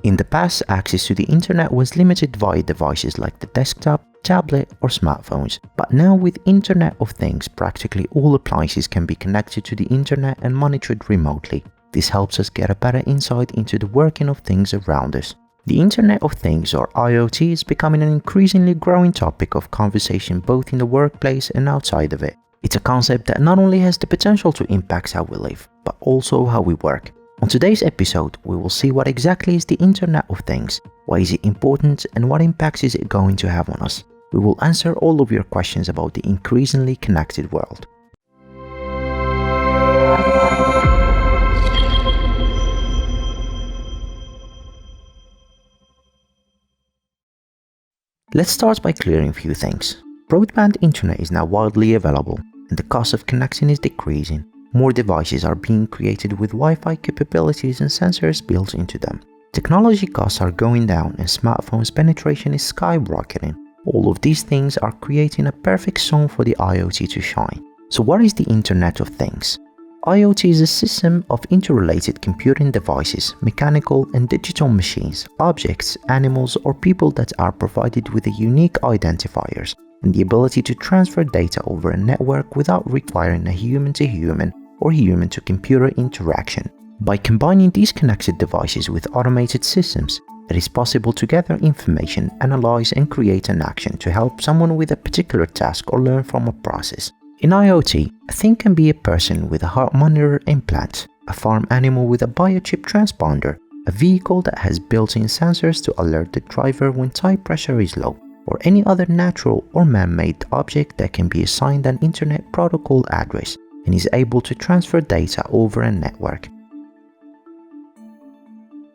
In the past, access to the internet was limited via devices like the desktop, tablet, or smartphones. But now with Internet of Things, practically all appliances can be connected to the internet and monitored remotely. This helps us get a better insight into the working of things around us. The Internet of Things, or IoT, is becoming an increasingly growing topic of conversation both in the workplace and outside of it. It's a concept that not only has the potential to impact how we live, but also how we work. On today's episode, we will see what exactly is the Internet of Things, why is it important, and what impacts is it going to have on us. We will answer all of your questions about the increasingly connected world. Let's start by clearing a few things. Broadband internet is now widely available, and the cost of connecting is decreasing. More devices are being created with Wi-Fi capabilities and sensors built into them. Technology costs are going down and smartphones penetration is skyrocketing. All of these things are creating a perfect zone for the IoT to shine. So what is the Internet of Things? IoT is a system of interrelated computing devices, mechanical and digital machines, objects, animals, or people that are provided with unique identifiers and the ability to transfer data over a network without requiring a human-to-human or human-to-computer interaction. By combining these connected devices with automated systems, it is possible to gather information, analyze and create an action to help someone with a particular task or learn from a process. In IoT, a thing can be a person with a heart monitor implant, a farm animal with a biochip transponder, a vehicle that has built-in sensors to alert the driver when tire pressure is low, or any other natural or man-made object that can be assigned an Internet Protocol address and is able to transfer data over a network.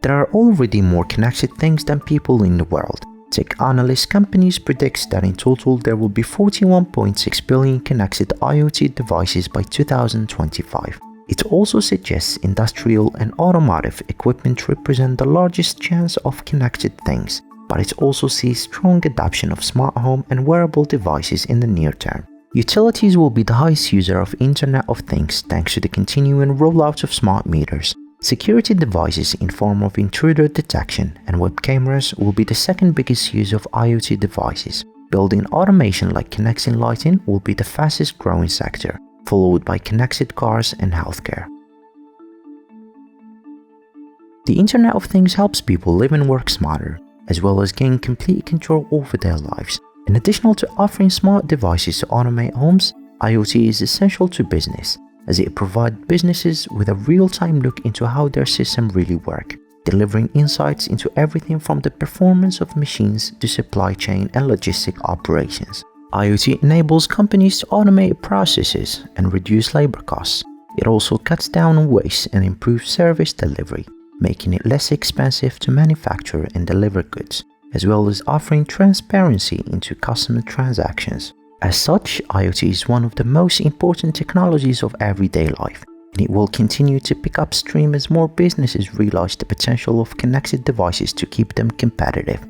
There are already more connected things than people in the world. Tech analyst companies predict that in total there will be 41.6 billion connected IoT devices by 2025. It also suggests industrial and automotive equipment represent the largest chance of connected things, but it also sees strong adoption of smart home and wearable devices in the near term. Utilities will be the highest user of Internet of Things thanks to the continuing rollout of smart meters. Security devices in form of intruder detection and web cameras will be the second biggest use of IoT devices. Building automation like connected lighting will be the fastest growing sector, followed by connected cars and healthcare. The Internet of Things helps people live and work smarter, as well as gain complete control over their lives. In addition to offering smart devices to automate homes, IoT is essential to business, as it provides businesses with a real-time look into how their system really work, delivering insights into everything from the performance of machines to supply chain and logistic operations. IoT enables companies to automate processes and reduce labor costs. It also cuts down on waste and improves service delivery, making it less expensive to manufacture and deliver goods, as well as offering transparency into customer transactions. As such, IoT is one of the most important technologies of everyday life, and it will continue to pick up steam as more businesses realize the potential of connected devices to keep them competitive.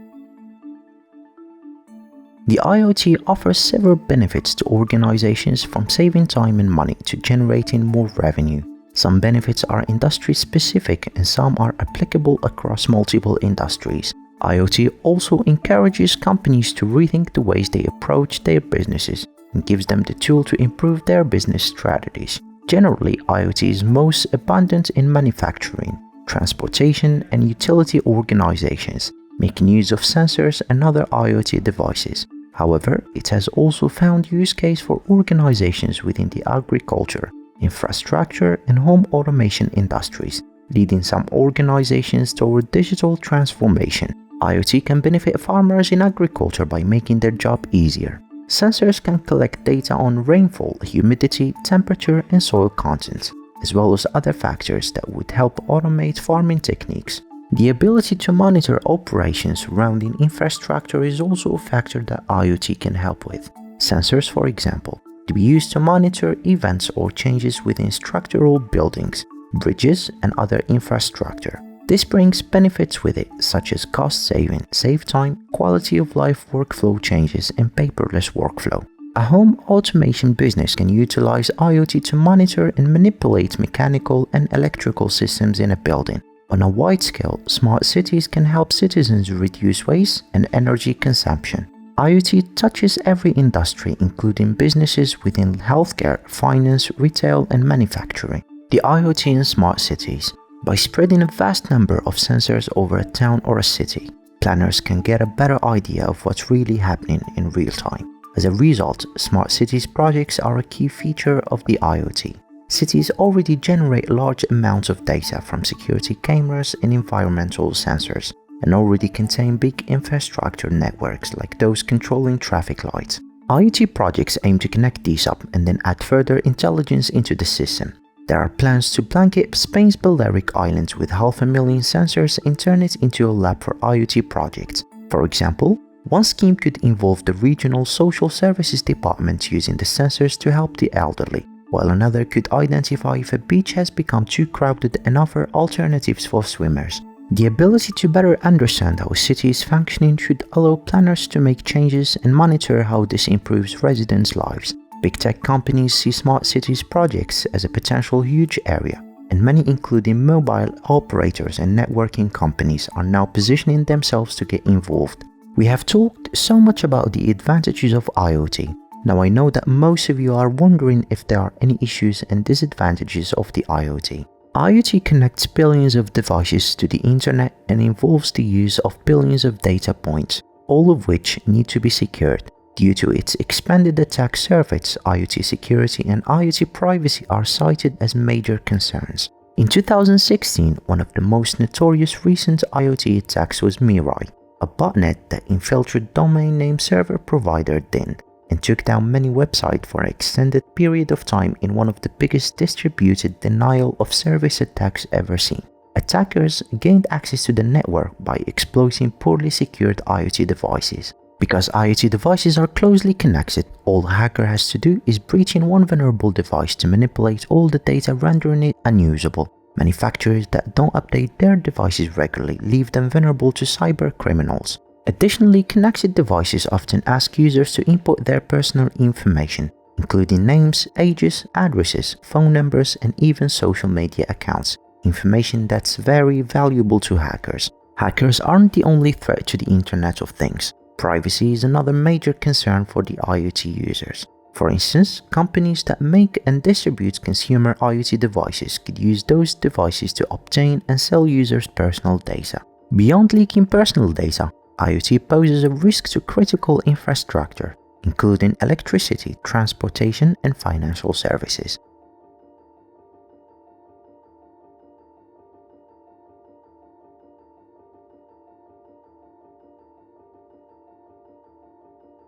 The IoT offers several benefits to organizations, from saving time and money to generating more revenue. Some benefits are industry-specific and some are applicable across multiple industries. IoT also encourages companies to rethink the ways they approach their businesses and gives them the tool to improve their business strategies. Generally, IoT is most abundant in manufacturing, transportation, and utility organizations, making use of sensors and other IoT devices. However, it has also found use case for organizations within the agriculture, infrastructure, and home automation industries, leading some organizations toward digital transformation. IoT can benefit farmers in agriculture by making their job easier. Sensors can collect data on rainfall, humidity, temperature, and soil content, as well as other factors that would help automate farming techniques. The ability to monitor operations surrounding infrastructure is also a factor that IoT can help with. Sensors, for example, to be used to monitor events or changes within structural buildings, bridges, and other infrastructure. This brings benefits with it, such as cost saving, save time, quality of life workflow changes, and paperless workflow. A home automation business can utilize IoT to monitor and manipulate mechanical and electrical systems in a building, On a wide scale, smart cities can help citizens reduce waste and energy consumption. IoT touches every industry, including businesses within healthcare, finance, retail, and manufacturing. The IoT in smart cities. By spreading a vast number of sensors over a town or a city, planners can get a better idea of what's really happening in real time. As a result, smart cities projects are a key feature of the IoT. Cities already generate large amounts of data from security cameras and environmental sensors, and already contain big infrastructure networks like those controlling traffic lights. IoT projects aim to connect these up and then add further intelligence into the system. There are plans to blanket Spain's Balearic Islands with 500,000 sensors and turn it into a lab for IoT projects. For example, one scheme could involve the regional social services department using the sensors to help the elderly, while another could identify if a beach has become too crowded and offer alternatives for swimmers. The ability to better understand how a city is functioning should allow planners to make changes and monitor how this improves residents' lives. Big tech companies see smart cities projects as a potential huge area, and many, including mobile operators and networking companies, are now positioning themselves to get involved. We have talked so much about the advantages of IoT. Now I know that most of you are wondering if there are any issues and disadvantages of the IoT. IoT connects billions of devices to the internet and involves the use of billions of data points, all of which need to be secured. Due to its expanded attack surface, IoT security and IoT privacy are cited as major concerns. In 2016, one of the most notorious recent IoT attacks was Mirai, a botnet that infiltrated domain name server provider DIN, and took down many websites for an extended period of time in one of the biggest distributed denial of service attacks ever seen. Attackers gained access to the network by exploiting poorly secured IoT devices. Because IoT devices are closely connected, all a hacker has to do is breach in one vulnerable device to manipulate all the data, rendering it unusable. Manufacturers that don't update their devices regularly leave them vulnerable to cyber criminals. Additionally, connected devices often ask users to input their personal information, including names, ages, addresses, phone numbers, and even social media accounts, information that's very valuable to hackers. Hackers aren't the only threat to the Internet of Things. Privacy is another major concern for the IoT users. For instance, companies that make and distribute consumer IoT devices could use those devices to obtain and sell users' personal data. Beyond leaking personal data, IoT poses a risk to critical infrastructure, including electricity, transportation, and financial services.